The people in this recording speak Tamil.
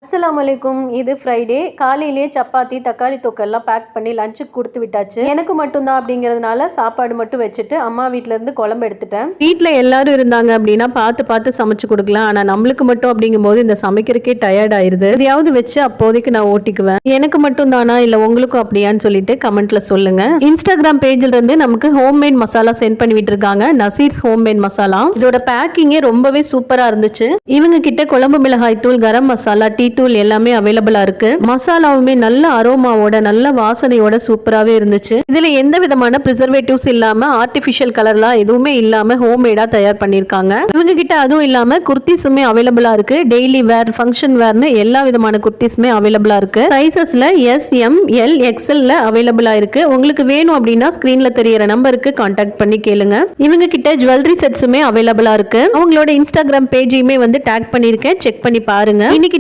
அஸ்ஸலாமு அலைக்கும். இது ஃப்ரைடே. காலையிலேயே சப்பாத்தி தக்காளி தொக்கெல்லாம் பேக் பண்ணி லஞ்சுக்கு கொடுத்து விட்டாச்சு. எனக்கு மட்டும்தான் அப்படிங்கிறதுனால சாப்பாடு மட்டும் வச்சுட்டு அம்மா வீட்ல இருந்து குழம்பு எடுத்துட்டேன். வீட்டில் எல்லாரும் இருந்தாங்க அப்படின்னா பார்த்து சமைச்சு கொடுக்கலாம். ஆனால் நம்மளுக்கு மட்டும் அப்படிங்கும் போது இந்த சமைக்கிறதுக்கே டயர்ட் ஆயிருது. எதையாவது வச்சு அப்போதைக்கு நான் ஓட்டிக்குவேன். எனக்கு மட்டும் தானா இல்லை உங்களுக்கும் அப்படியான்னு சொல்லிட்டு கமெண்ட்ல சொல்லுங்க. இன்ஸ்டாகிராம் பேஜ்ல இருந்து நமக்கு ஹோம்மேட் மசாலா சென்ட் பண்ணி விட்டுருக்காங்க. நசீர்ஸ் ஹோம்மேட் மசாலா. இதோட பேக்கிங்கே ரொம்பவே சூப்பரா இருந்துச்சு. இவங்க கிட்ட குழம்பு மிளகாய் தூள், கரம் மசாலா, டீ தூள் எல்லாமே அவைலபிளா இருக்கு. மசாலாவுமே நல்ல அரோமாவோட நல்ல வாசனையோட சூப்பராகவே இருந்துச்சு. இதுல எந்த விதமான ப்ரிசர்வேட்டிவ்ஸ் இல்லாம ஆர்டிபிஷியல் கலர்லாம் எதுவுமே இல்லாம ஹோம்மேடா தயார் பண்ணிருக்காங்க. இவங்க கிட்ட அதுவும் இல்லாம குர்த்திஸுமே அவைலபிளா இருக்கு. டெய்லி வேர், ஃபங்க்ஷன் வேர்னு எல்லா விதமான குர்த்திஸுமே அவைலபிளா இருக்கு. சைசஸ்ல எஸ், எம், எல், எக்ஸ்எல்ல அவைலபிளா இருக்கு. உங்களுக்கு வேணும் அப்படின்னா ஸ்கிரீன்ல தெரியற நம்பருக்கு கான்டாக்ட் பண்ணி கேளுங்க. இவங்க கிட்ட ஜுவல்லரி செட்ஸுமே அவைலபிளா இருக்கு. அவங்களோட இன்ஸ்டாகிராம் பேஜையுமே டேக் பண்ணிருக்கேன், செக் பண்ணி பாருங்க. இன்னைக்கு